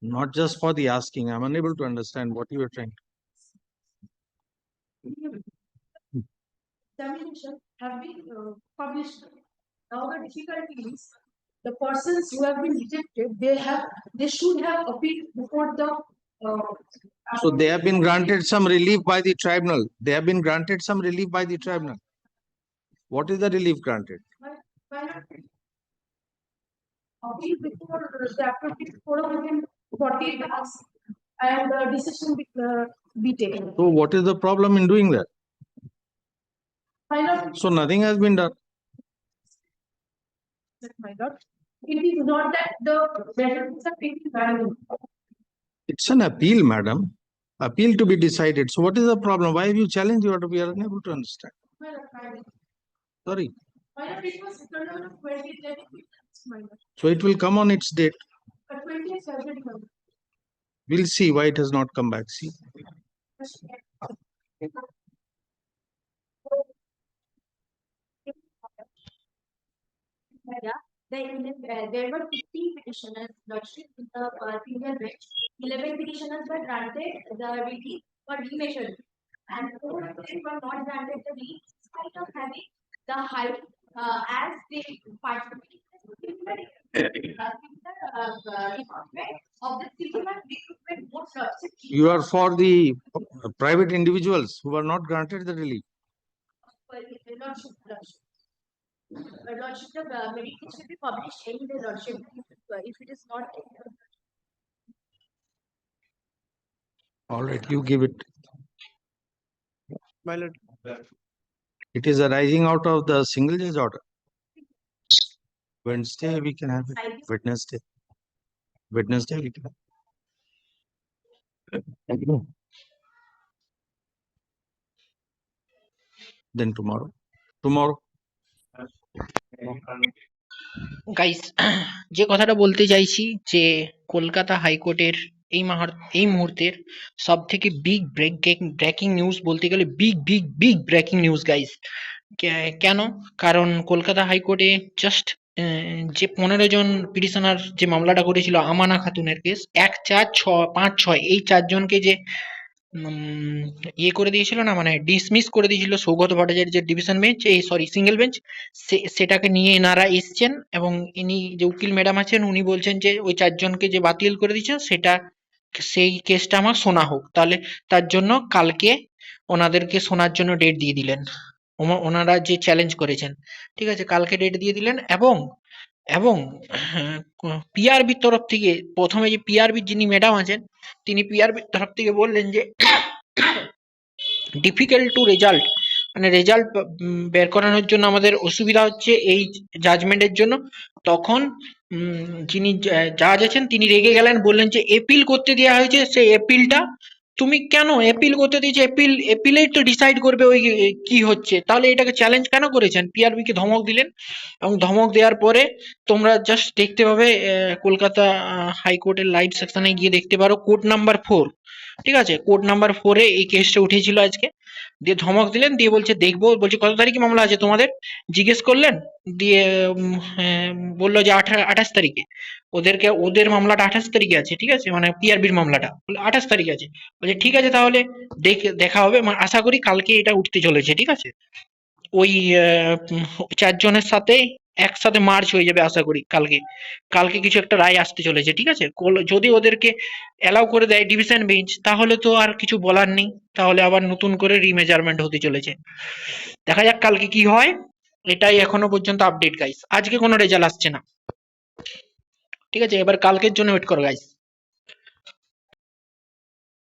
not just for the asking. I'm unable to understand what you are trying. Examination have been published. Now the difficulty is the persons who have been rejected, they should have appealed before the. So they have been granted some relief by the tribunal. They have been granted some relief by the tribunal. What is the relief granted? Appeal before the appropriate forum within 48 hours and the decision be taken. So what is the problem in doing that? Final. So nothing has been done. My Lord, it is not that the benefits are taken value. It's an appeal, madam. Appeal to be decided. So what is the problem? Why have you challenged? We are unable to understand. Sorry. My Lord, it was returned on 20th. So it will come on its date. 20th February. We'll see why it has not come back. See. Yeah, there were 15 petitioners lodged in the premier bench. 11 petitioners were granted the relief for remeasured, and 4 of them were not granted the relief despite of having the height as they participated in the of the civil and recruitment board. You are for the private individuals who are not granted the relief. Lordship, the medical should be published in the Lordship if it is not. All right, you give it. My Lord. It is arising out of the single judge order. Wednesday we can have it. Wednesday. Wednesday we can have it. Then tomorrow. Tomorrow. Guys, যে কথাটা বলতে চাইছি যে কলকাতা হাইকোর্টের এই মুহূর্তের সব থেকে বিগ ব্রেকিং নিউজ বলতে গেলে বিগ ব্রেকিং নিউজ গাইস। কেন? কারণ কলকাতা হাইকোর্টে জাস্ট যে 15 জন পিটিশনার যে মামলাটা করেছিল আমানা খাতুনের কেস, 1, 4, 5, 6 এই 4 জনকে যে ইয়ে করে দিয়েছিল না, মানে ডিসমিস করে দিয়েছিল সৌগত ভট্টাচার্যের ডিভিশন বেঞ্চ, সিঙ্গেল বেঞ্চ, সেটাকে নিয়ে এনারা এসছেন এবং ইনি যে উকিল ম্যাডাম আছেন উনি বলছেন যে ওই 4 জনকে যে বাতিল করে দিয়েছেন সেই কেসটা আমার শোনা হোক। তাহলে তার জন্য কালকে ওনাদেরকে শোনার জন্য ডেট দিয়ে দিলেন। ওনারা যে চ্যালেঞ্জ করেছেন, ঠিক আছে, কালকে ডেট দিয়ে দিলেন। এবং পিআরবির তরফ থেকে প্রথমে যে পিআরবির যিনি ম্যাডাম আছেন তিনি পিআরবির তরফ থেকে বললেন যে ডিফিকাল্ট টু রেজাল্ট, মানে রেজাল্ট বের করানোর জন্য আমাদের অসুবিধা হচ্ছে এই জাজমেন্টের জন্য। তখন যিনি জাজ আছেন তিনি রেগে গেলেন, বললেন যে এপিল করতে দেওয়া হয়েছে, সেই এপিলটা তুমি কেন এপিল করতে দিয়েছো? এপিলেই তো ডিসাইড করবে ওই কি হচ্ছে, তাহলে এটাকে চ্যালেঞ্জ কেন করেছেন? পিআরবি কে ধমক দিলেন এবং ধমক দেওয়ার পরে তোমরা জাস্ট দেখতে পাবে কলকাতা হাইকোর্টের লাইভ সেকশনে গিয়ে দেখতে পারো কোর্ট নাম্বার 4, ঠিক আছে, কোর্ট নাম্বার 4 এ এই কেসটা উঠেছিল আজকে। দিয়ে ধমক দিলেন, দিয়ে বলছে দেখবো, বলছে কত তারিখে মামলা আছে তোমাদের জিজ্ঞেস করলেন, দিয়ে বললো যে 28 তারিখে। ওদের মামলাটা 28 তারিখে আছে, ঠিক আছে, মানে পিআরবির মামলাটা 28 তারিখে আছে। বলছে ঠিক আছে, তাহলে দেখা হবে, আশা করি কালকে এটা উঠতে চলেছে, ঠিক আছে। ওই 4 জনের সাথে একসাথে মার্চ হয়ে যাবে আশা করি কালকে কিছু একটা রায় আসতে চলেছে, ঠিক আছে। যদি ওদেরকে অ্যালাউ করে দেয় ডিভিশন বেঞ্চ তাহলে তো আর কিছু বলার নেই, তাহলে আবার নতুন করে রিমেজারমেন্ট হতে চলেছে। দেখা যাক কালকে কি হয়, এটাই এখনো পর্যন্ত আপডেট গাইস। আজকে কোনো রেজাল্ট আসছে না, ঠিক আছে, এবার কালকের জন্য ওয়েট করো গাইস।